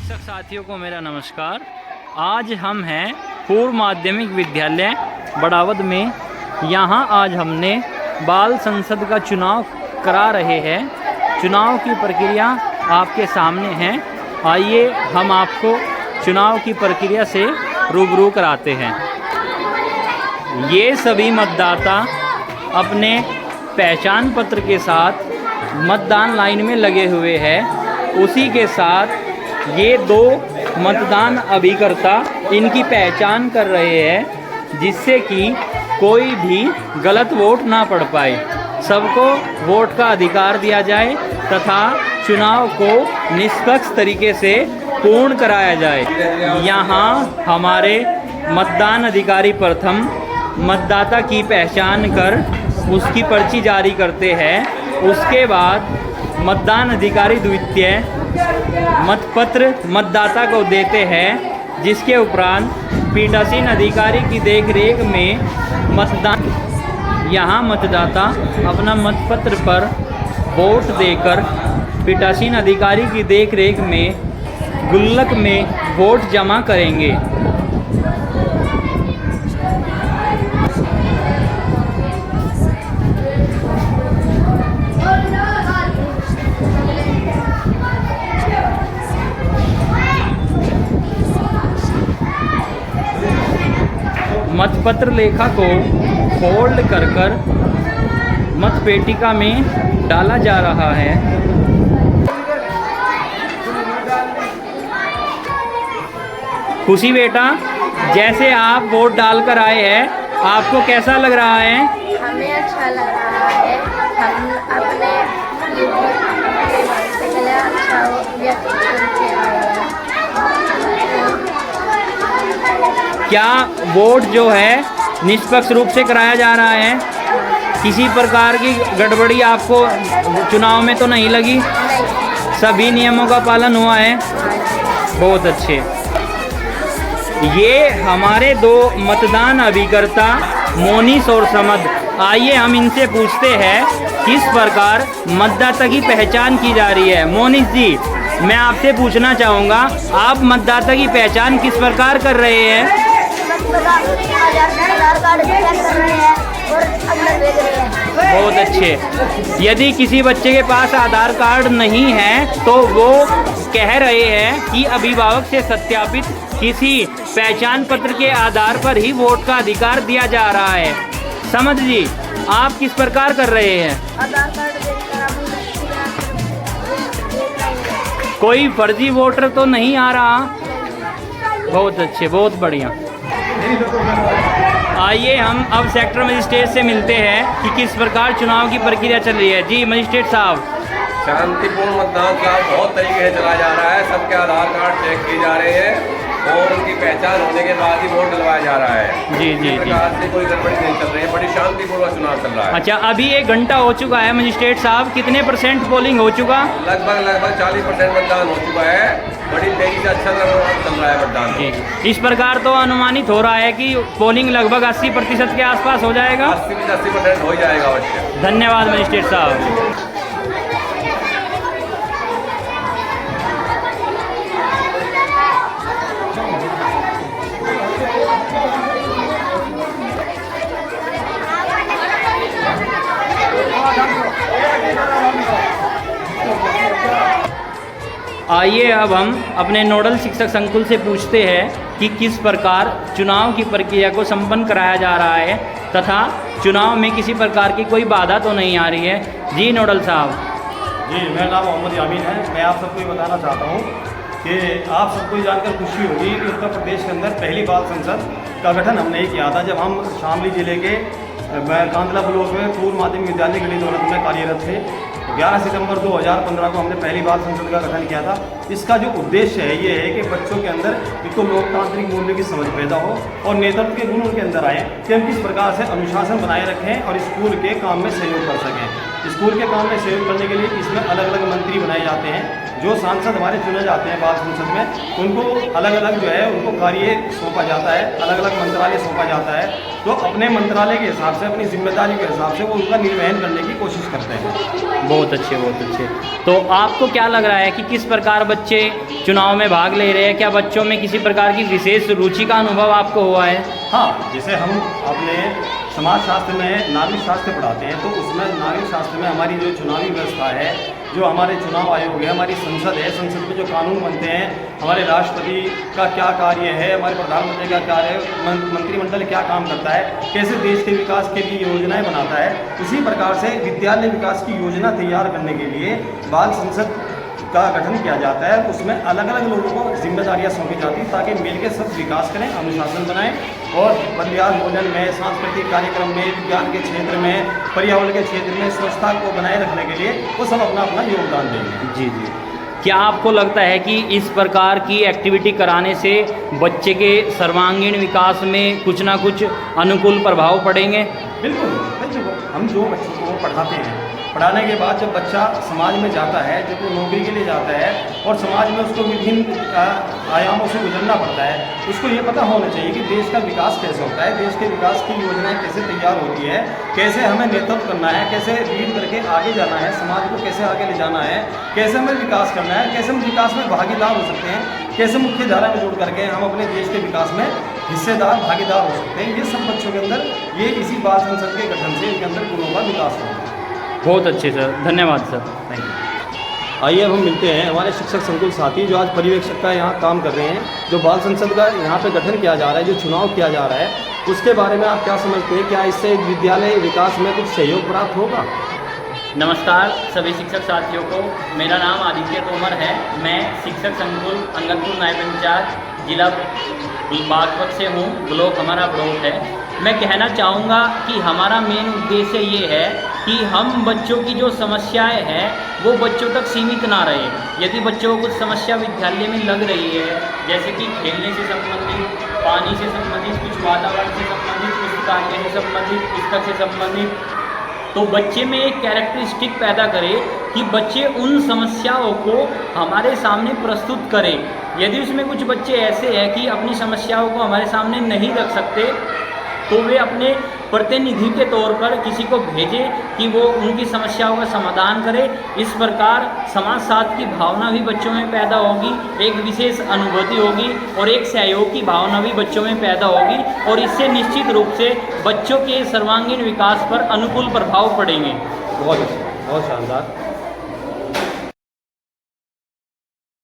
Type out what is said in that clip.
शिक्षक साथियों को मेरा नमस्कार। आज हम हैं पूर्व माध्यमिक विद्यालय बड़ावद में। यहाँ आज हमने बाल संसद का चुनाव करा रहे हैं। चुनाव की प्रक्रिया आपके सामने है। आइए हम आपको चुनाव की प्रक्रिया से रूबरू कराते हैं। ये सभी मतदाता अपने पहचान पत्र के साथ मतदान लाइन में लगे हुए हैं। उसी के साथ ये दो मतदान अभिकर्ता इनकी पहचान कर रहे हैं, जिससे कि कोई भी गलत वोट ना पड़ पाए, सबको वोट का अधिकार दिया जाए तथा चुनाव को निष्पक्ष तरीके से पूर्ण कराया जाए। यहाँ हमारे मतदान अधिकारी प्रथम मतदाता की पहचान कर उसकी पर्ची जारी करते हैं। उसके बाद मतदान अधिकारी द्वितीय मतपत्र मतदाता को देते हैं, जिसके उपरांत पीठासीन अधिकारी की देखरेख में यहाँ मतदाता अपना मतपत्र पर वोट देकर पीठासीन अधिकारी की देखरेख में गुल्लक में वोट जमा करेंगे। मतपत्र लेखा को फोल्ड कर मतपेटिका में डाला जा रहा है। खुशी बेटा, जैसे आप वोट डालकर आए हैं, आपको कैसा लग रहा है? हमें अच्छा लग रहा है। हम अपने अच्छा व्यक्ति चुनते आए हैं। क्या वोट जो है निष्पक्ष रूप से कराया जा रहा है? किसी प्रकार की गड़बड़ी आपको चुनाव में तो नहीं लगी? सभी नियमों का पालन हुआ है। बहुत अच्छे। ये हमारे दो मतदान अभिकर्ता मोनिस और समद। आइए हम इनसे पूछते हैं किस प्रकार मतदाता की पहचान की जा रही है। मोनिस जी, मैं आपसे पूछना चाहूँगा, आप मतदाता की पहचान किस प्रकार कर रहे हैं? आधार कार्ड स्कैन कर रहे हैं और अंदर भेज रहे हैं। बहुत अच्छे। यदि किसी बच्चे के पास आधार कार्ड नहीं है तो वो कह रहे हैं कि अभिभावक से सत्यापित किसी पहचान पत्र के आधार पर ही वोट का अधिकार दिया जा रहा है। समझ जी, आप किस प्रकार कर रहे हैं? आधार कार्ड कोई फर्जी वोटर तो नहीं आ रहा? बहुत अच्छे, बहुत बढ़िया। आइए हम अब सेक्टर मजिस्ट्रेट से मिलते हैं कि किस प्रकार चुनाव की प्रक्रिया चल रही है। जी मजिस्ट्रेट साहब। शांतिपूर्ण मतदान का बहुत तरीके से चलाया जा रहा है। सबके आधार कार्ड चेक किए जा रहे हैं और उनकी पहचान होने के बाद ही वोट डलवाया जा रहा है। जी जी जी। से कोई गड़बड़ी नहीं चल रही है। बड़ी शांतिपूर्वक चुनाव चल रहा है। अच्छा, अभी 1 घंटा हो चुका है मजिस्ट्रेट साहब, कितने % पोलिंग हो चुका? लगभग 40% मतदान हो चुका है। बड़ी तेजी से अच्छा चल रहा है मतदान। इस प्रकार तो अनुमानित हो रहा है कि पोलिंग लगभग 80% के आसपास हो जाएगा। 80% हो जाएगा अवश्य। धन्यवाद मजिस्ट्रेट साहब। आइए अब हम अपने नोडल शिक्षक संकुल से पूछते हैं कि किस प्रकार चुनाव की प्रक्रिया को संपन्न कराया जा रहा है तथा चुनाव में किसी प्रकार की कोई बाधा तो नहीं आ रही है। जी नोडल साहब। जी, मेरा नाम मोहम्मद यामीन है। मैं आप सबको ये बताना चाहता हूँ कि आप सबको जानकर खुशी होगी कि उत्तर प्रदेश के अंदर पहली बाल संसद का गठन हमने ही किया था, जब हम शामली जिले के कांदला ब्लॉक में पूर्व माध्यमिक विद्यालय गढ़ी दौलत में कार्यरत थे। 11 सितंबर 2015 को हमने पहली बाल संसद का गठन किया था। इसका जो उद्देश्य है ये है कि बच्चों के अंदर एक तो लोकतांत्रिक मूल्य की समझ पैदा हो और नेतृत्व के गुण उनके अंदर आए कि हम किस प्रकार से अनुशासन बनाए रखें और स्कूल के काम में सहयोग कर सकें। स्कूल के काम में सहयोग करने के लिए इसमें अलग अलग मंत्री बनाए जाते हैं। जो सांसद हमारे चुने जाते हैं बाल संसद में, उनको अलग अलग जो है उनको कार्य सौंपा जाता है, अलग अलग मंत्रालय सौंपा जाता है। तो अपने मंत्रालय के हिसाब से, अपनी जिम्मेदारी के हिसाब से वो उनका निर्वहन करने की कोशिश करते हैं। बहुत अच्छे, बहुत अच्छे। तो आपको क्या लग रहा है कि किस प्रकार बच्चे चुनाव में भाग ले रहे हैं? क्या बच्चों में किसी प्रकार की विशेष रुचि का अनुभव आपको हुआ है? हाँ, जैसे हम अपने समाज शास्त्र में नागरिक शास्त्र पढ़ाते हैं, तो उसमें नागरिक शास्त्र में हमारी जो चुनावी व्यवस्था है, जो हमारे चुनाव आयोग है, हमारी संसद है, संसद में जो कानून बनते हैं, हमारे राष्ट्रपति का क्या कार्य है, हमारे प्रधानमंत्री का कार्य है, मंत्रिमंडल क्या काम करता है, कैसे देश के विकास के लिए योजनाएं बनाता है, उसी प्रकार से विद्यालय विकास की योजना तैयार करने के लिए बाल संसद का गठन किया जाता है। उसमें अलग अलग लोगों को जिम्मेदारियां सौंपी जाती हैं ताकि मिलकर सब विकास करें, अनुशासन बनाएं और विद्यालय में, सांस्कृतिक कार्यक्रम में, विज्ञान के क्षेत्र में, पर्यावरण के क्षेत्र में स्वच्छता को बनाए रखने के लिए वो सब अपना अपना योगदान देंगे। जी जी। क्या आपको लगता है कि इस प्रकार की एक्टिविटी कराने से बच्चे के सर्वांगीण विकास में कुछ ना कुछ अनुकूल प्रभाव पड़ेंगे? बिल्कुल। देखो, हम जो बच्चों को पढ़ाते हैं, पढ़ाने के बाद जब बच्चा समाज में जाता है, जब वो नौकरी के लिए जाता है और समाज में उसको विभिन्न आयामों से गुजरना पड़ता है, उसको ये पता होना चाहिए कि देश का विकास कैसे होता है, देश के विकास की योजनाएं कैसे तैयार होती है, कैसे हमें नेतृत्व करना है, कैसे लीड करके आगे जाना है, समाज को कैसे आगे ले जाना है, कैसे हमें विकास करना है, कैसे हम विकास में भागीदार हो सकते हैं, कैसे मुख्य धारा में जुड़ करके हम अपने देश के विकास में हिस्सेदार, भागीदार हो सकते हैं। ये सब बच्चों के अंदर, ये इसी बाल संसद के गठन से इनके अंदर गुणों का विकास होगा। बहुत अच्छे सर, धन्यवाद सर, थैंक यू। आइए अब हम मिलते हैं हमारे शिक्षक संकुल साथी जो आज पर्यवेक्षक का यहाँ काम कर रहे हैं, जो बाल संसद का यहाँ पे गठन किया जा रहा है, जो चुनाव किया जा रहा है, उसके बारे में आप क्या समझते हैं? क्या इससे विद्यालय विकास में कुछ सहयोग प्राप्त होगा? नमस्कार सभी शिक्षक साथियों को, मेरा नाम आदित्य तोमर है। मैं शिक्षक संकुल अंगदपुर नायब पंचायत जिला बागपत से हूँ, ब्लॉक हमारा ब्लॉक है। मैं कहना चाहूँगा कि हमारा मेन उद्देश्य ये है कि हम बच्चों की जो समस्याएं हैं वो बच्चों तक सीमित ना रहे। यदि बच्चों को कुछ समस्या विद्यालय में लग रही है, जैसे कि खेलने से संबंधित, पानी से संबंधित, कुछ वातावरण से संबंधित, पुस्तकालय से संबंधित, पुस्तक से संबंधित, तो बच्चे में एक कैरेक्टरिस्टिक पैदा करे कि बच्चे उन समस्याओं को हमारे सामने प्रस्तुत करें। यदि उसमें कुछ बच्चे ऐसे हैं कि अपनी समस्याओं को हमारे सामने नहीं रख सकते, तो वे अपने प्रतिनिधि के तौर पर किसी को भेजें कि वो उनकी समस्याओं का समाधान करे। इस प्रकार समाज साथ की भावना भी बच्चों में पैदा होगी, एक विशेष अनुभूति होगी और एक सहयोग की भावना भी बच्चों में पैदा होगी और इससे निश्चित रूप से बच्चों के सर्वांगीण विकास पर अनुकूल प्रभाव पड़ेंगे। बहुत अच्छा, बहुत शानदार।